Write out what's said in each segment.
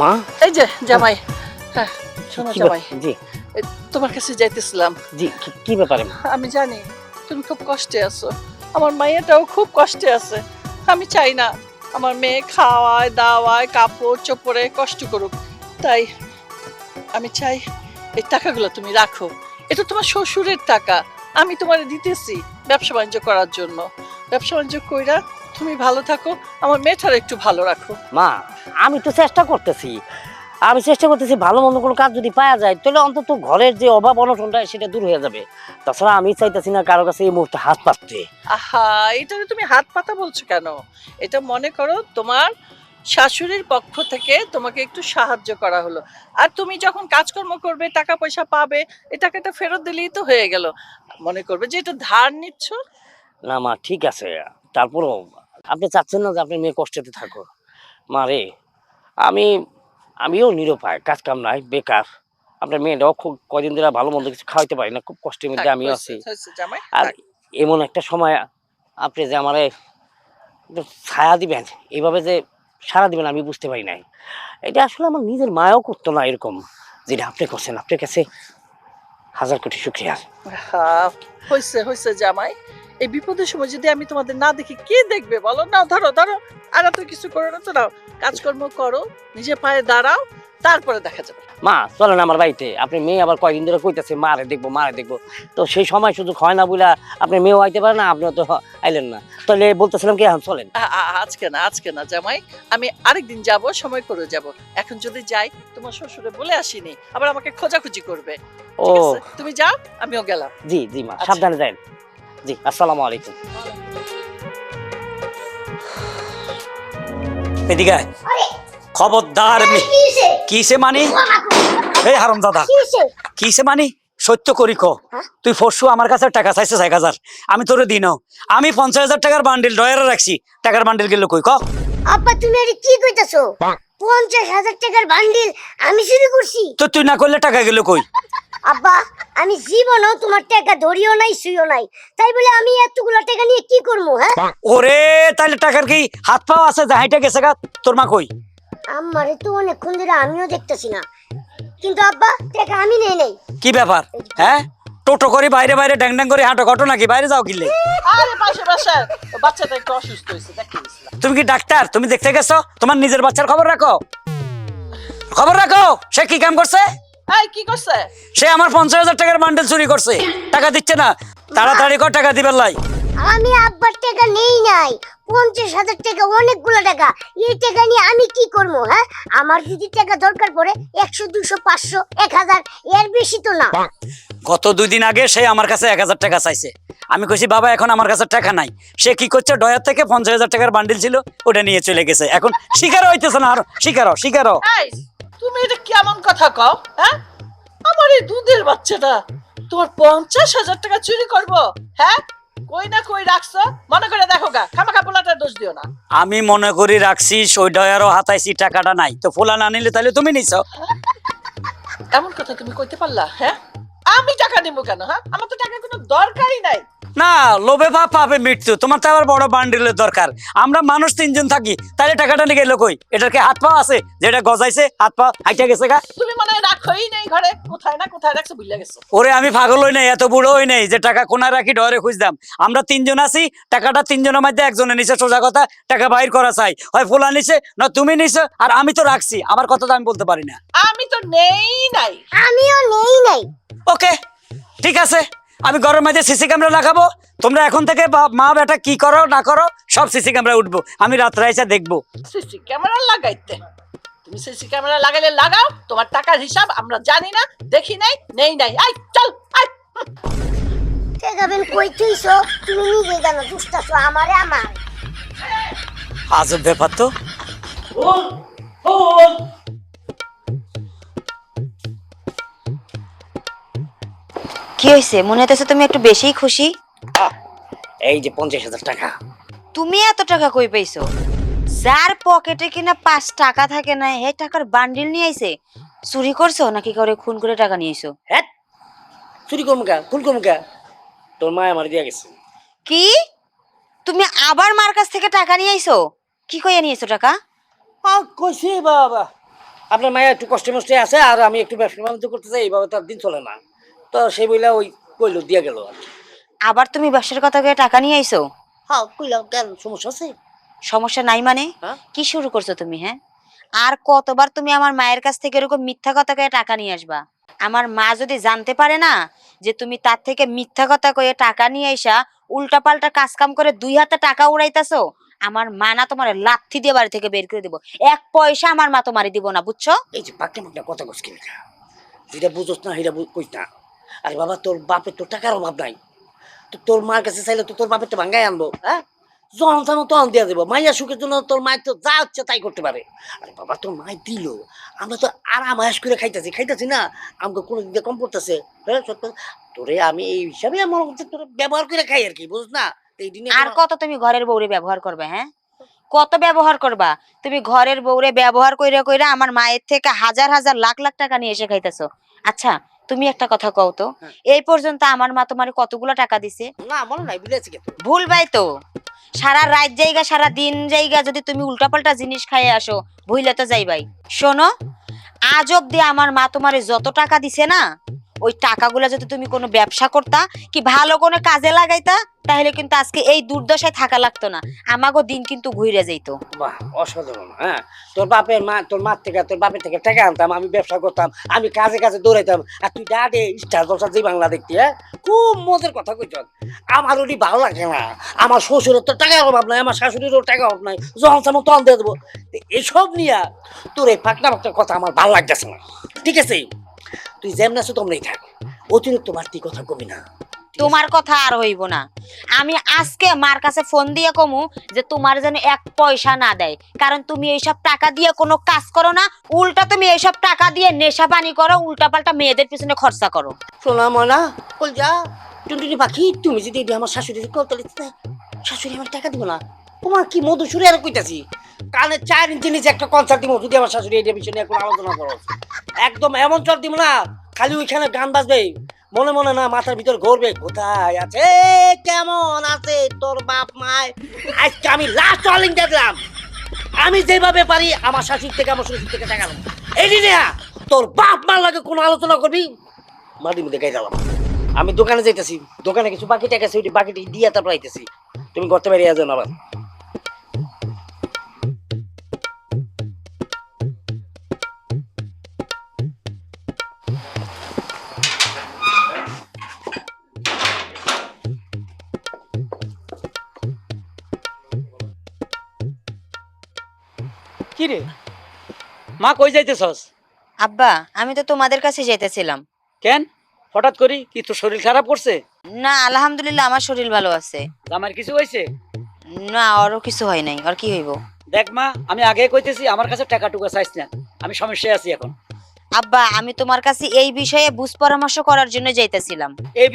মা এই যে জামাই, হ্যাঁ শোনো জামাই, জি তোমার কাছে যাইতেছিলাম। জি কি ব্যাপারে মা? আমি জানি তুমি খুব কষ্টে আছো, আমার মাইয়াটাও খুব কষ্টে আছে। আমি চাই না আমার মেয়ে খাওয়ায় দাওয়ায় কাপড় চোপড়ে কষ্ট করুক, তাই আমি চাই এই টাকাগুলো তুমি রাখো। এটা তোমার শ্বশুরের টাকা, আমি তোমার দিতেছি ব্যবসা বাণিজ্য করার জন্য। ব্যবসা বাণিজ্য কইরা তুমি ভালো থাকো, আমার মেয়েটার একটু ভালো রাখো। মা আমি তো চেষ্টা করতেছি ভালো মন্দ কোনো কাজ যদি পাওয়া যায় তাহলে অন্তত ঘরের যে অভাব অনটনটা সেটা দূর হয়ে যাবে। তাছাড়া আমি চাইতেছি না কারো কাছে এই মুহূর্তে হাত পাততে। আহা, এটা তুমি হাত পাতা বলছো কেন? এটা মনে করো তোমার শাশুড়ির পক্ষ থেকে তোমাকে একটু সাহায্য করা হলো। আর তুমি যখন কাজকর্ম করবে টাকা পয়সা পাবে, এই টাকাটা ফেরত দিলেই তো হয়ে গেল। মনে করবে যে এটা ধার নিচ্ছ। না মা ঠিক আছে, তারপরও আপনি চাচ্ছেন না যে আপনার মেয়ে কষ্টেতে থাকো। মা রে, আমি আমিও নিরুপায়, কাজ কাম নাই, বেকার। আপনার মেয়েটাও খুব কদিন ধরে ভালো মন্দ কিছু খাওয়াইতে পারি না, খুব কষ্টের মধ্যে আমিও আছি। জামাই আর এমন একটা সময় আপনি যে আমারে একটু ছায়া দিবেন, এইভাবে যে সারা দিবেন আমি বুঝতে পারি নাই। এটা আসলে আমার নিজের মায়াও করতো না এরকম যেটা আপনি করছেন। আপনার কাছে হাজার কোটি শুকরিয়া। হয়েছে হয়েছে জামাই, এই বিপদের সময় যদি আমি তোমাদের না দেখি কে দেখবে বলো? না ধরো ধরো, আর এত কিছু করো না তো, নাও কাজকর্ম করো, নিজে পায়ে দাঁড়াও, তারপরে দেখা যাবে। মা চলেন আমার বাড়িতে। আপনি মেয়ে আবার কয়দিন ধরে কইতেছে মারে দেখবো, তো সেই সময় সুযোগ হয় না বলে আপনি মেয়েও আইতে পারেন না, আপনিও তো আইলেন না। তাহলে বলতেছিলাম কি এখন চলেন। আজকে না জামাই, আমি আরেকদিন যাব, সময় করে যাব। এখন যদি যাই তোমার শ্বশুরে বলে আসিনি আবার আমাকে খোঁজাখুঁজি করবে। ও ঠিক আছে, তুমি যাও, আমিও গেলাম। জি জি মা, সাবধানে যান। জি আসসালামু আলাইকুম। এদিকে খবরদার। কিসে মানি? এই হারামজাদা, কিসে মানি? সত্য করি ক, তুই পরশু আমার কাছে টাকা চাইছিস 1000, আমি তোরে দিন। আমি 50,000 টাকার বান্ডিল ডয়ারে রাখছি, টাকার বান্ডিল গেল কই ক? আব্বা তুমি এটা কি কইতাছো? 50,000 টাকার বান্ডিল আমি চুরি করছি? তো তুই না করলে টাকা গেল কই? আব্বা আমি জীবনও তোমার টাকা ধরিও নাই শুইও নাই, তাই বলে আমি এতগুলো টাকা নিয়ে কি করবো? হ্যাঁ ওরে তাইলে টাকার কি হাত পাও আছে? যা হাইটা গেছে গা, তোর মা কই? আমারে তো অনেকক্ষণ ধরে আমিও দেখতেছি না, কিন্তু আব্বা টাকা আমি নেই নাই। কি ব্যাপার? হ্যাঁ টোটো করে বাইরে বাইরে ড্যাং ড্যাং করে হাঁটো, ঘটো নাকি? বাইরে যাও কিনলে? আরে পাশে বাচ্চাটা একটু অসুস্থ হয়েছে, দেখতে গেছিলাম। তুমি কি ডাক্তার? তুমি দেখতে গেছো? তোমার নিজের বাচ্চার খবর রাখো, খবর রাখো। সে কি কাম করছে? এই কি করছে? সে আমার 50,000 টাকার বান্ডেল চুরি করছে, টাকা দিচ্ছে না। তাড়াতাড়ি কর, টাকা দিবার লাই। আমি আব্বার টাকা নেই নাই। 50,000 টাকা অনেকগুলো টাকা, এই টাকা নিয়ে আমি কি করবো? হ্যাঁ আমার যদি টাকা দরকার পড়ে 100 200 500 1000, এর বেশি তো না। গত 2 দিন আগে সে আমার কাছে 1000 টাকা চাইছে। আমি কইছি বাবা এখন আমার কাছে টাকা নাই। সে কি করছে, ডয়ার থেকে 50,000 টাকার বান্ডিল ছিল ওটা নিয়ে চলে গেছে। এখন শিকারও হইতেছে না। আর শিকারও। এই তুমি এটা কেমন কথা কও? হ্যাঁ আমার এই দুধের বাচ্চাটা তোমার 50,000 টাকা চুরি করবো? হ্যাঁ কই না কই রাখছো, মনে করে দেখো গা, খামাখা পোলাটার দোষ দিও না। আমি মনে করি রাখছি, ওই ডয়ারও হাতাইছি, টাকাটা নাই। তো ফোলা না নিলে তাহলে তুমি নিছো। এমন কথা তুমি কইতে পারলা? হ্যাঁ আমি টাকা দেবো কেন? হ্যাঁ আমার তো টাকার কোনো দরকারই নাই। না, লোভে পাপ পাবে মৃত্যু। তোমার তো আবার বড় বান্ডিলের দরকার। আমরা মানুষ 3 জন থাকি, তাহলে টাকাটা নিয়ে গেল কই? এটার কি হাত পা আছে যেটা গজাইছে? হাত পা হাইটা গেছে গা। তুমি মনে হয় রাখোই নাই ঘরে, কোথায় না কোথায় রাখছো ভুলে গেছো। ওরে আমি পাগল হই নাই, এত বুড়ো হই নাই যে টাকা কোনায় রাখি ডরে খুঁজতাম। আমরা 3 জন আছি, টাকাটা 3 জনের মধ্যে একজনের নিচে। সোজা কথা, টাকা বাইর করা চাই, হয় ফোলা নিছে না তুমি নিছো। আর আমি তো রাখছি, আমার কথা তো আমি বলতে পারি না। আমি তো নেই নাই। আমিও নেই নাই। ওকে ঠিক আছে, আমি ঘরের মধ্যে সিসি ক্যামেরা লাগাবো। তোমরা এখন থেকে মা বেটা কি করো না করো সব সিসি ক্যামেরা উঠবো। আমি রাত্রে এসে দেখবো। সিসি ক্যামেরা লাগাইতে? তুমি সিসি ক্যামেরা লাগাইলে লাগাও, তোমার টাকার হিসাব আমরা জানি না, দেখি নাই, নেই নাই। আই চল আই। টাকা বেন কই থইছো? তুমি নিজে জানো দুষ্টাছো আমারে আমার। আজব ব্যাপার তো। কি হয়েছে? মনে হইতেছে তুমি একটু বেশিই খুশি। এই যে 50,000 টাকা। তুমি এত টাকা কই পাইছো? যার পকেটে কিনা 5 টাকা থাকে না, এই টাকার বান্ডিল নিয়ে আইছে। চুরি করছো নাকি করে খুন করে টাকা নিয়ে আইছো? হ্যাঁ চুরি করবো কে, ভুল করবো কে? তোর মা আমার দিয়া গেছে। কি? তুমি আবার মার কাছ থেকে টাকা নিয়ে আইছো? কি কইয়া নিয়ে আইছো টাকা? কইছি বাবা আপনার মায়া একটু কষ্টে মষ্টে আছে, আর আমি একটু ব্যবসা বাণিজ্য করতে চাই, এইভাবে তার দিন চলে না। তো সেই বইলা ওই কইলো দিয়া গেল আর কি। আবার তুমি ব্যবসার কথা কয়ে টাকা নিয়ে আইছো? হ্যাঁ কইলাম, কেন সমস্যা আছে? সমস্যা নাই মানে? হ্যাঁ? কি শুরু করছো তুমি? হ্যাঁ, আর কতবার তুমি আমার মায়ের কাছ থেকে এরকম মিথ্যা কথা কয়ে টাকা নিয়ে আসবা? আমার মা যদি জানতে পারে না যে তুমি তার থেকে মিথ্যা কথা কয়ে টাকা নিয়ে আইসা উল্টা পাল্টা কাজ কাম করে 2 হাতে টাকা উড়াইতাছো, আমার মা না তোমার লাথি দিয়ে বাড়ি থেকে বের করে দিব। 1 পয়সা আমার মা তোমারে দিব না, বুঝছো? এই যে পাকনা পাকনা কথা কস কিনা, যেটা বুঝোস না সেটা কইস না। আরে বাবা, তোর বাপের তো টাকার অভাব নাই, তো তোর মার কাছে চাইলে তো তোর বাপের তো ভাঙ্গাই আনবো। হ্যাঁ, যখন চানো তখন দিয়ে দেবো। মাইয়া সুখের জন্য তোর মায়ের তো যা হচ্ছে তাই করতে পারে। আরে বাবা, তোর মায় দিল, আমরা তো আরাম আয়াস করে খাইতেছি না, আমাকে কোনো দিকে কম পড়তেছে। হ্যাঁ সত্য, তোরে আমি এই হিসাবে আমার হচ্ছে তোর ব্যবহার করে খাই আর কি, বুঝ না? তো এই দিনে আর কত তুমি ঘরের বউরে ব্যবহার করবে? হ্যাঁ, কত ব্যবহার করবা? তুমি ঘরের বউরে ব্যবহার কইরা কইরা আমার মায়ের থেকে হাজার হাজার লাখ লাখ টাকা নিয়ে এসে খাইতেছো। আচ্ছা, তুমি একটা কথা কও তো, হ্যাঁ। এই পর্যন্ত আমার মা তোমার কতগুলো টাকা দিছে? না মনে নাই, বুঝেছি কে তোর। ভুল ভাই তো, সারা রাত জায়গা সারা দিন জায়গা যদি তুমি উল্টাপাল্টা জিনিস খাইয়ে আসো, ভুইলে তো যাইবাই। শোনো, আজ অব্দি আমার মা তোমারে যত টাকা দিছে না, ওই টাকাগুলো যদি তুমি কোনো ব্যবসা করতা কি ভালো কোনো কাজে লাগাইতা, তাহলে কিন্তু আজকে এই দুর্দশায় থাকা লাগতো না, আমাগো দিন কিন্তু ঘুরে যাইতো। বাহ, অসাধারণ। হ্যাঁ, তোর মার থেকে তোর বাপের থেকে টাকা আনতাম, আমি ব্যবসা করতাম, আমি কাজে কাজে দৌড়াইতাম, আর তুই ডাটে স্টার জলসা জি বাংলা দেখতি। হ্যাঁ, খুব মজার কথা কইছ। আমার ওটি ভালো লাগে না, আমার শ্বশুরের তো টাকার অভাব নাই, আমার শাশুড়িরও টাকা অভাব নাই, যখন চামো তখন দিয়ে দেবো। তো এসব নিয়ে তোর এই ফাঁকনা ফাঁকনা কথা আমার ভালো লাগতেছে না। ঠিক আছে, তুই যেমন আছো তোমরাই থাক, অতিরিক্ত বাড়তি কথা কবি না। তোমার কথা আর হইব না। আমি আজকে মার কাছে ফোন দিয়ে কমু যে তোমার যেন 1 পয়সা না দেয়, কারণ তুমি এইসব টাকা দিয়ে কোনো কাজ করো না, উল্টা তুমি এইসব টাকা দিয়ে নেশা পানি করো, উল্টা পাল্টা মেয়েদের পিছনে খরচা করো। শোনা ময়না, কল যা টুনটুনি পাখি, তুমি যদি এটা আমার শাশুড়ির কল তাহলে শাশুড়ি আমার টাকা দিব না? তোমার কি মধু সুরে আর কইতাছি, কানে 4 ইঞ্চি নিচে একটা কনসার্ট দিব, যদি আমার শাশুড়ি এটা বিষয় নিয়ে কোনো আলোচনা করো। একদম এমন চট দিব না, খালি ওইখানে গান বাজবে, মনে মনে না মাথার ভিতর ঘুরবে, কোথায় আছে কেমন আছে তোর বাপ মায়। আজকে আমি লাস্ট ওয়ার্নিং দেখলাম, আমি যেভাবে পারি আমার শাশুড়ি থেকে আমার শ্বশুর থেকে টাকা নেবো। এই নিয়ে তোর বাপ মার লাগে কোনো আলোচনা করবি, মাটির মধ্যে গাই গেলাম। আমি দোকানে যাইতেছি, দোকানে কিছু বাকি টাকা আছে, ওই বাকিটি দিয়ে তারপর আইতেছি, তুমি করতে পারি যাও আবার। কি রে মা, কই যাইতেছস? আব্বা, আমি তো তোমাদের কাছে যাইতেছিলাম। কেন হঠাৎ করি? কি তোর শরীর খারাপ করছে? না, আলহামদুলিল্লাহ আমার শরীর ভালো আছে। আমার কিছু হয়েছে? না, আরো কিছু হয় নাই। আর কি হইব? দেখ মা, আমি আগে কইতেছি আমার কাছে টাকা টুকা চাইছ না, আমি সমস্যায় আছি এখন। আব্বা, আমি তোমার কাছে এই বিষয়ে বুঝ পরামর্শ করার জন্য যাইতেছিলাম। এই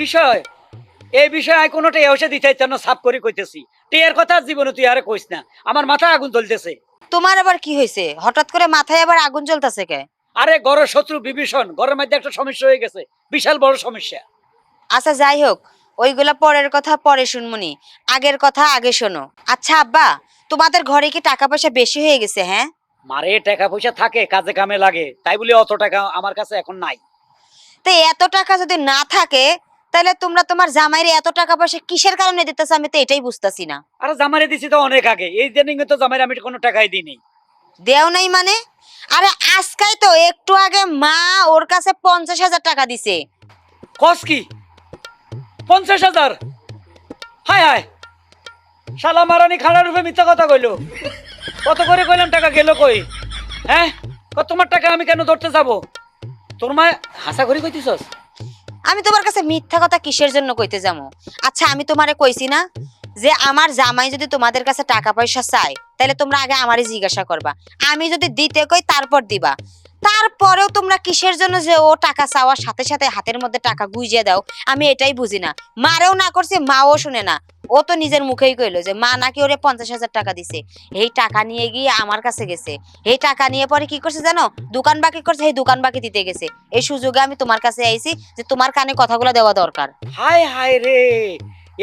বিষয়ে আমি কোনোটাই এসে দিতে চাই না, সাফ করে কইতেছি। টের কথা জীবনে তুই আরে কইস না, আমার মাথায় আগুন জ্বলতেছে। তোমার আবার কি হয়েছে? হঠাৎ করে মাথায় আবার আগুন জ্বলতেছে কে? আরে ঘরের শত্রু বিভীষণ, ঘরের মধ্যে একটা সমস্যা হয়ে গেছে, বিশাল বড় সমস্যা। আচ্ছা, যাই হোক, ওইগুলা পরের কথা পরে শুনমুনি, আগের কথা আগে শোনো। আচ্ছা আব্বা, তোমাদের ঘরে কি টাকা পয়সা বেশি হয়ে গেছে? হ্যাঁ, মারে টাকা পয়সা থাকে, কাজে কামে লাগে, তাই বলে অত টাকা আমার কাছে এখন নাই। তো এত টাকা যদি না থাকে, তাহলে তোমরা তোমার জামাইরে এত টাকা পয়সা কিসের কারণে দিতেছ? আমি তো এটাই বুঝতাছি না। আরে জামাইরে দিছি তো অনেক আগে, এই জন্য তো জামাইরে আমি কোনো টাকাই দিইনি। দেও নাই মানে? আরে আজকাই তো একটু আগে মা ওর কাছে 50,000 টাকা দিছে। কস কি 50,000? হায় হায়, শালা মারানি খাড়ার রূপে মিথ্যা কথা কইলো। কত করে কইলাম টাকা গেল কই? হ্যাঁ, তোমার টাকা আমি কেন ধরতে যাব? তোর মা হাসা করি কইতিছস? আমি তোমার কাছে মিথ্যা কথা কিসের জন্য কইতে যাবো? আচ্ছা, আমি তোমারে কইছি না যে আমার জামাই যদি তোমাদের কাছে টাকা পয়সা চায়, তাহলে তোমরা আগে আমারই জিজ্ঞাসা করবা, আমি যদি দিতে কই তারপর দিবা। তারপরেও তোমরা কিসের জন্য যে ও টাকা চাওয়ার সাথে সাথে হাতের মধ্যে টাকা গুইজে দাও, আমি এটাই বুঝি না। মারেও না করছে, মাও শুনে না। ও তো নিজের মুখেই কইলো যে মা নাকি ওরে 50,000 টাকা দিছে। এই টাকা নিয়ে গিয়ে আমার কাছে গেছে, এই টাকা নিয়ে পরে কি করছে জানো? দোকান বাকি করছে, এই দোকান বাকি দিতে গেছে। এই সুযোগে আমি তোমার কাছে আইছি যে তোমার কানে কথাগুলো দেওয়া দরকার। হায় হায় রে,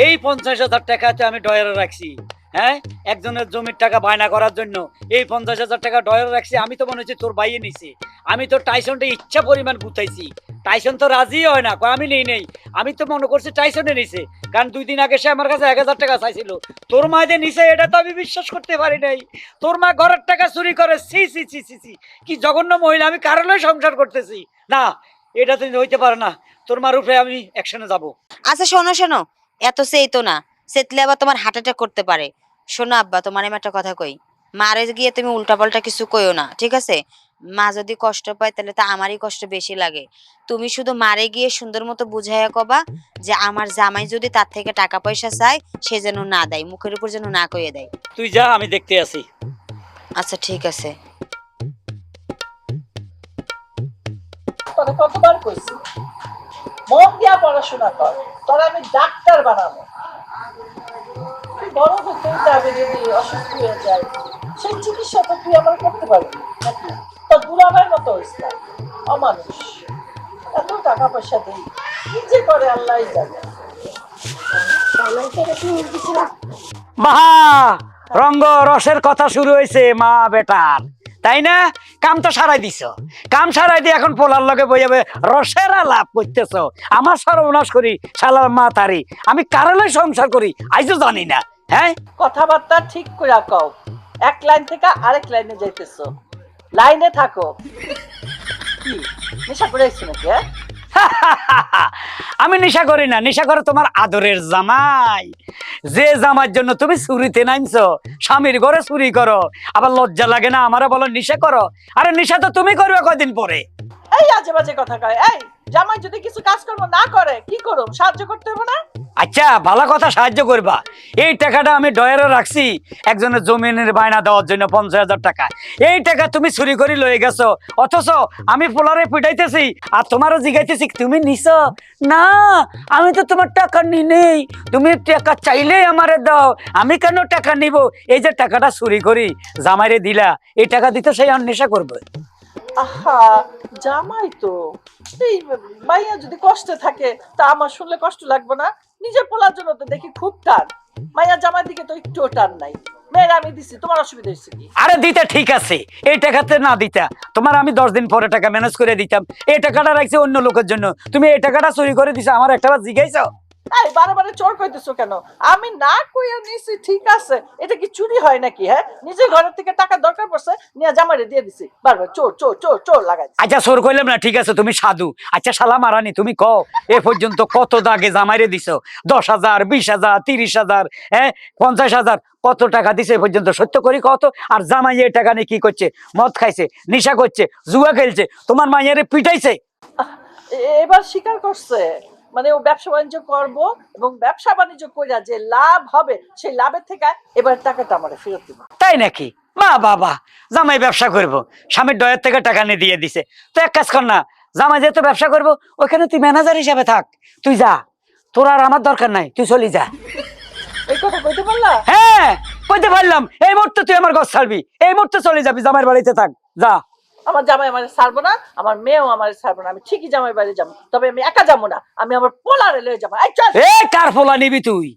এই 50,000 টাকা তো আমি ডয়ারে রাখছি। হ্যাঁ একজনের জমির টাকা বায়না করার জন্য এই 50,000 টাকা ডয়ার রাখছি। আমি তো মনে হচ্ছে তোর ভাইয়ে নিছি। আমি তো টাইসনটা ইচ্ছা পরিমাণ গুতাইছি, টাইসন তো রাজি হয় না, কয় আমি নেই। আমি তো মনে করছি টাইসনে নিছে, কারণ 2 দিন আগে সে আমার কাছে 1,000 টাকা চাইছিল। তোর মা যে নিছে এটা তো আমি বিশ্বাস করতে পারি নাই। তোর মা ঘরের টাকা চুরি করে, সি সি সি সি সি, কি জঘন্য মহিলা। আমি কারণে সংসার করতেছি না, এটা তো হইতে পারে না। তোর মার উপরে আমি অ্যাকশনে যাব। আচ্ছা শোনো শোনো, এত সেই তো না, সেতলে আবার তোমার হার্ট অ্যাটাক করতে পারে। শোনো আব্বা, তোমার আমি একটা কথা কই, মারে গিয়ে তুমি উল্টাপাল্টা কিছু কইও না, ঠিক আছে? মা যদি কষ্ট পায় তাহলে তো আমারই কষ্ট বেশি লাগে। তুমি শুধু মারে গিয়ে সুন্দর মতো বুঝাইয়া কবা যে আমার জামাই যদি তার থেকে টাকা পয়সা চায় সে যেন না দেয়, মুখের উপর যেন না কইয়ে দেয়। তুই যা, আমি দেখতে আছি। আচ্ছা ঠিক আছে। তোরে কতবার কইছি মন দিয়া পড়াশোনা কর, তোরে আমি ডাক্তার বানাবো। তুই বড় হতে যাবে, যদি অসুস্থ হয়ে যায় সেই চিকিৎসা তো তুই আমার করতে পারবি নাকি? তোর দুলাভাইয়ের মতো হইস না, অমানুষ। এত টাকা পয়সা দিই, কি যে করে আল্লাহ জানে। মা রঙ্গ রসের কথা শুরু হয়েছে মা বেটার, তাই না? কাম তো সারাই দিছ, কাম সারাই দিয়ে এখন পোলার লগে বইয়াবে রসের আলাপ করতেছ। আমার সর্বনাশ করি শালার মা তারি, আমি কারণে সংসার করি আইজও জানি না। হ্যাঁ কথাবার্তা ঠিক করে কও, এক লাইন থেকে আরেক লাইনে যাইতেছো, লাইনে থাকো। কি নেশা করে আইছো নাকি? আমি নেশা করি না, নেশা করে তোমার আদরের জামাই। যে জামার জন্য তুমি চুরিতে নামছো, স্বামীর ঘরে চুরি করো, আবার লজ্জা লাগে না আমারে বলো নেশা করো? আরে নেশা তো তুমি করবে কয়দিন পরে। এই আজে বাজে কথা কয়। এই জামাই যদি কিছু কাজকর্ম না করে কি করো? সাহায্য করতে হবে না? আচ্ছা ভালো কথা, সাহায্য করবা। এই টাকাটা আমি ডয়ারে রাখছি একজনের জমিনের বায়না দেওয়ার জন্য 50,000 টাকা। এই টাকা তুমি চুরি করে লয়ে গেছো, অথচ আমি পোলারে পিটাইতেছি আর তোমারও জিগাইতেছি তুমি নিছো না। আমি তো তোমার টাকা নি নেই, তুমি টাকা চাইলেই আমারে দাও, আমি কেন টাকা নিব? এই যে টাকাটা চুরি করি জামাইরে দিলা, এই টাকা দিতে সেই আর নেশা করবে। আহা, জামাই তো এই মাইয়া যদি কষ্টে থাকে তা আমার শুনলে কষ্ট লাগবে না? নিজের পোলার জন্য তো দেখি খুব টান, মাইয়া জামাই দিকে তো একটু টান নাই। মেয়ের আমি দিছি, তোমার অসুবিধা হয়েছে কি? আরে দিতে ঠিক আছে, এই টাকাতে না দিতা তোমার আমি 10 দিন পরে টাকা ম্যানেজ করে দিতাম। এই টাকাটা রাখছি অন্য লোকের জন্য, তুমি এই টাকাটা চুরি করে দিছো, আমার একটাবার জিগাইছো? এই বারে বারে চোর কইতেছো কেন? আমি না কইয়া নিছি, ঠিক আছে, এটা কি চুরি হয় নাকি? হ্যাঁ, নিজের ঘরের থেকে টাকা দরকার পড়ছে, নিয়ে জামাইরে দিয়ে দিছি, বারবার চোর চোর চোর চোর লাগাই। আচ্ছা চোর কইলাম না, ঠিক আছে তুমি সাধু। আচ্ছা শালা মারানি, তুমি কও এ পর্যন্ত কত দাগে জামাইরে দিছো? 10,000, 20,000, 30,000, হ্যাঁ 50,000, কত টাকা দিছে এ পর্যন্ত? সত্য করি কত? আর জামাই এই টাকা নিয়ে কি করছে? মদ খাইছে, নেশা করছে, জুয়া খেলছে, তোমার মাইয়ারে পিটাইছে। এবার স্বীকার করছে, মানে ও ব্যবসা বাণিজ্য করবো এবং ব্যবসা বাণিজ্য কইরা যে লাভ হবে সেই লাভের থেকে এবার টাকাটা আমারে ফেরত দিব। তাই নাকি? বাবা, জামাই ব্যবসা করবো, স্বামীর ডয়ের থেকে টাকা নিয়ে দিয়ে দিছে। তো এক কাজ কর না, জামাই যেহেতু ব্যবসা করবো ওখানে তুই ম্যানেজার হিসাবে থাক, তুই যা, তোর আর আমার দরকার নাই, তুই চলি যা। এই কথা কইতে পারলা? হ্যাঁ কইতে পারলাম। এই মুহূর্তে তুই আমার ঘর ছাড়বি, এই মুহূর্তে চলে যাবি, জামাইয়ের বাড়িতে থাক, যা। আমার জামাই আমার ছাড়বো না, আমার মেয়েও আমার ছাড়বো না। আমি ঠিকই জামাই বাড়ি যাবো, তবে আমি একা যাবো না, আমি আমার পোলারে লয়ে যাবো। এই চল। এ কার পোলা নিবি তুই?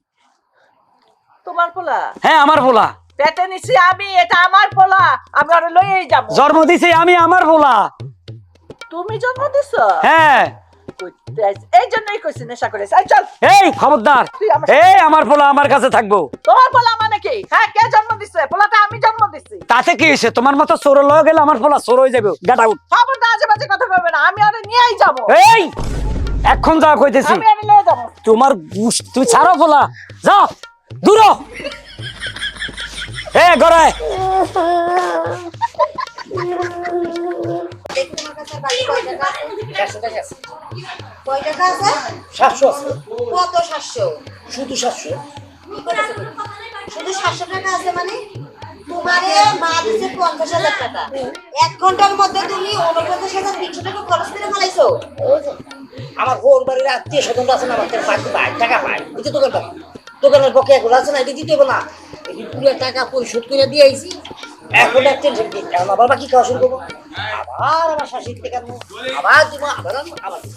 তোমার পোলা? হ্যাঁ আমার পোলা। পেটে নিছি আমি, এটা আমার পোলা, আমি ওরে লয়েই যাবো। জন্ম দিছি আমি, আমার পোলা। তুমি জন্ম দিছো? হ্যাঁ এই জন্যই কইছি নেশা করেছে। এই চল। এই খবরদার, এই আমার পোলা আমার কাছে থাকবো। তোমার পোলা মানে কি? হ্যাঁ, কে জন্ম দিছে? পোলাটা আমি জন্ম দিছি। তাতে কি হয়েছে? তোমার মতো চোর লয়ে গেলে আমার পোলা চোর হয়ে যাবে। Get out. খবরদার আজে বাজে কথা কইবে না, আমি ওরে নিয়েই যাবো। এই এখন যা কইতেছি, আমি ওরে লয়ে যাবো। তোমার তুই ছাড়ো পোলা, যা দূর হ। এ গড়ায় কয় টাকা আছে? 700 আছে, কত? 700? শুধু 700। শুধু 700 টাকা আছে মানে? তোমারে মা দিছে 50,000 টাকা, 1 ঘন্টার মধ্যে তুমি 49,300 টাকা খরচ করে ফেলাইছো। আমার ওর বাড়ির আত্মীয় স্বজনরা আছে না, আমার টাকা পায়, এই যে দোকানের বকেয়া গুলো আছে না, এটা দিতে হবে না, এই পুরো টাকা পরিশোধ করে দিয়ে আইছি। এখন এক টেনশন কি, এখন আবার বাকি খাওয়া শুরু করবো। আবার আমার শাশুড়ি থেকে আনবো, আবার দিব, আবার আনবো, আবার দিব।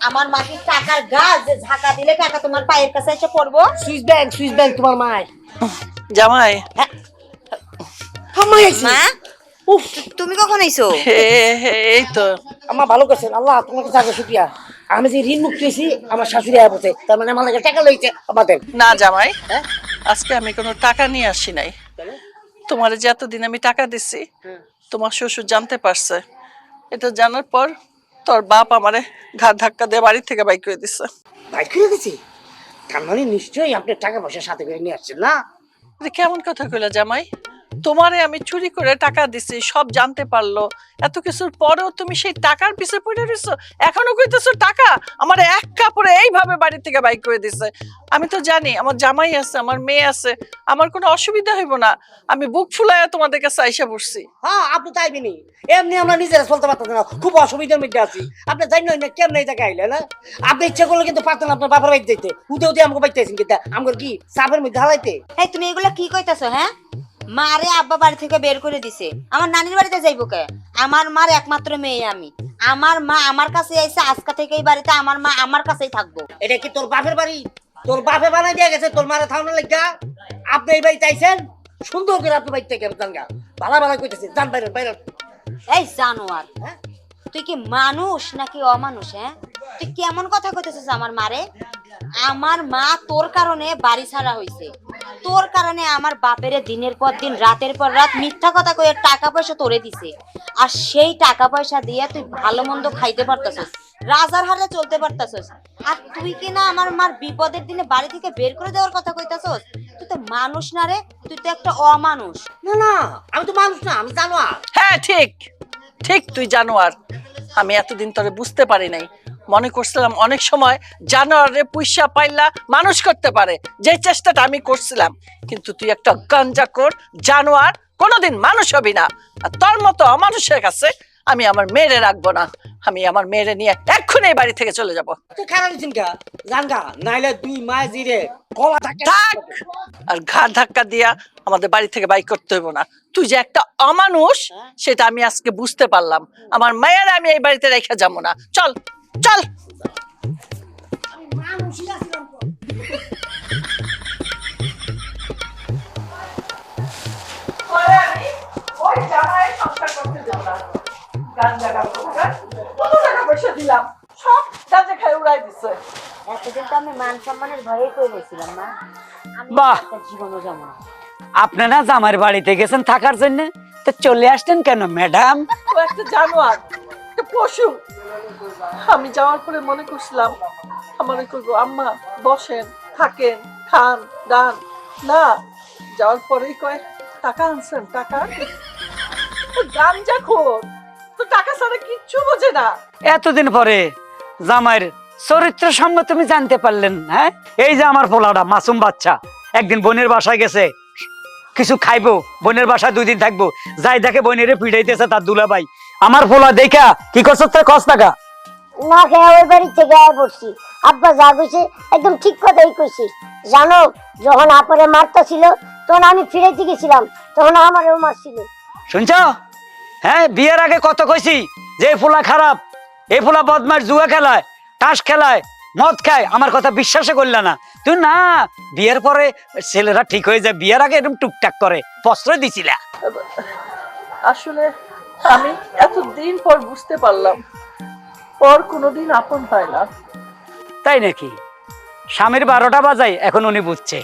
আমার মাটির টাকার গাছ যে ঝাঁকা দিলে টাকা তোমার পায়ের কাছে এসে পড়বো। সুইস ব্যাংক তোমার মায়। জামাই মা উফ, তুমি কখন আইছো? এই তো আমার ভালো করছেন আল্লাহ, তোমার কাছে আগে শুকরিয়া। আমি যে ঋণ মুক্ত হয়েছি, আমার শাশুড়ি আয়া বলছে, তার মানে আমার লাগে টাকা লইছে আমাদের। না জামাই, আজকে আমি কোনো টাকা নিয়ে আসি নাই। তোমার যে এতদিন আমি টাকা দিছি, তোমার শ্বশুর জানতে পারছে। এটা জানার পর তোর বাপ আমারে ঘাড় ধাক্কা দিয়ে বাড়ি থেকে বাইক করে দিছে। বাইক করে দিছি, তার মানে নিশ্চয়ই আপনি টাকা পয়সা সাথে করে নিয়ে আসছেন না? এটা কেমন কথা কইলা জামাই? তোমারে আমি চুরি করে টাকা দিছি, সব জানতে পারলো, এত কিছুর পরেও তুমি সেই টাকার পিছে পড়ে রইছো, এখনো কইতেছো টাকা? আমার এক কাপড়ে এইভাবে বাড়ি থেকে বাইক করে দিছে। আমি তো জানি আমার জামাই আছে, আমার মেয়ে আছে, আমার কোনো অসুবিধা হইব না। আমি বুক ফুলাইয়া তোমাদের কাছে আইসা বসছি। হ্যাঁ, আপনি তো আইবেনি, এমনি আমরা নিজেরা চলতে পারতাম না, খুব অসুবিধার মধ্যে আছি। আপনি জানেন না কেমন এই জায়গায় আইলেন? আপনি ইচ্ছা করলে কিন্তু পারতেন আপনার বাবার বাড়িতে যেতে, উঠে আমাকে বাইতে আছেন, কিন্তু আমার কি চাপের মধ্যে হালাইতে? এই তুমি এগুলা কি কইতাছো? হ্যাঁ, মারে আব্বা বাড়ি থেকে বের করে দিছে, আমার নানির বাড়িতে যাইবো কে? আমার মার একমাত্র মেয়ে আমি, আমার মা আমার কাছে আইছে, আজকে থেকে এই বাড়িতে আমার মা আমার কাছেই থাকবো। এটা কি তোর বাপের বাড়ি? তোর বাপে বানাই দিয়ে গেছে তোর মারা থাউনা লেগা? আপনি এই বাড়িতে আইছেন, সুন্দর করে আপনি বাড়িতে গেছেন, জানগা ভালো ভালো কইতেছেন, যান বাইরে বাইরে। এই জানোয়ার, তুই কি মানুষ নাকি অমানুষ? হ্যাঁ, তুই কেমন কথা কইতেছিস আমার মারে? আমার মা তোর কারণে বাড়ি ছাড়া হইছে, তোর কারণে আমার বাপেরে দিনের পর দিন রাতের পর রাত মিথ্যা কথা কয়ে টাকা পয়সা তোরে দিছে, আর সেই টাকা পয়সা দিয়ে তুই ভালো মন্দ খাইতে পারতাছিস, রাজার হালে চলতে পারতাছিস, আর তুই কি না আমার মার বিপদের দিনে বাড়ি থেকে বের করে দেওয়ার কথা কইতাছিস? তুই তো মানুষ না রে, তুই তো একটা অমানুষ। না না, আমি তো মানুষ না, আমি জানোয়ার। হ্যাঁ ঠিক ঠিক, তুই জানোয়ার। আমি এতদিন তোরে বুঝতে পারি নাই, মনে করছিলাম অনেক সময় জানোয়ারে পুইসা পাইলা মানুষ করতে পারে, যে চেষ্টাটা আমি করছিলাম। কিন্তু তুই একটা গাঞ্জাখোর জানোয়ার, কোনোদিন মানুষ হবি না। আর তোর মতো অমানুষের কাছে আমি আমার মেয়েরে রাখবো না। আমি আমার মেয়েরে নিয়ে এক্ষুনি এই বাড়ি থেকে চলে যাব। তুই খারাপ দিচ্ছেন কা জানগা, নাইলে দুই মাস জিরে কলা থাকে। থাক, আর ঘাড় ধাক্কা দিয়া আমাদের বাড়ি থেকে বাইক করতে হইব না। তুই যে একটা অমানুষ সেটা আমি আজকে বুঝতে পারলাম। আমার মায়ের আমি এই বাড়িতে রেখে যাবো না। চল চল। এতদিন তো আমি মান সম্মানের ভয়ে কই বলছিলাম না, আমি বাহ! একটা জীবনও যাবো না। আপনারা জামাইয়ের বাড়িতে গেছেন থাকার জন্য, তো চলে আসতেন কেন ম্যাডাম? ও একটা জানোয়ার, একটা পশু। আমি যাওয়ার পরে মনে করছিলাম আমার করবো, আম্মা বসেন, থাকেন, খান দান। না, যাওয়ার পরেই কয় টাকা আনছেন, টাকা? গাঞ্জাখোর, তো টাকা ছাড়া কিচ্ছু বোঝে না। এতদিন পরে জামাইয়ের চরিত্র সঙ্গে তুমি জানতে পারলেন? হ্যাঁ, এই যে আমার পোলাটা মাসুম বাচ্চা, একদিন বোনের বাসায় গেছে, কিছু খাইবো, বোনের বাসায় 2 দিন থাকবো, যাই দেখে বোনের পিড়াইতেছে তার দুলাভাই। আমার পোলা দেখা কি করছো তোর? কস টাকা না খেয়ে ওই বাড়ি থেকে আয় পড়ছি। আব্বা যা কইছে একদম ঠিক কথাই কইছি। জানো, যখন আপরে মারতা ছিল তখন আমি ফিরেতে গেছিলাম, তখন আমারও মারছিল। শুনছ? হ্যাঁ, বিয়ের আগে কত কইছি যে এই পোলা খারাপ, এই পোলা বদমাশ, জুয়া খেলায়, তাস খেলায়, মদ খায়, আমার কথা বিশ্বাস করলে না তুই। না, বিয়ের পরে ছেলেরা ঠিক হয়ে যায়, বিয়ের আগে এরকম টুকটাক করে, প্রশ্রয় দিছিলা। আসলে আমি এতদিন পর বুঝতে পারলাম পর কোনোদিন আপন হয় না। তাই নাকি? স্বামীর 12টা বাজায় এখন উনি বুঝছে।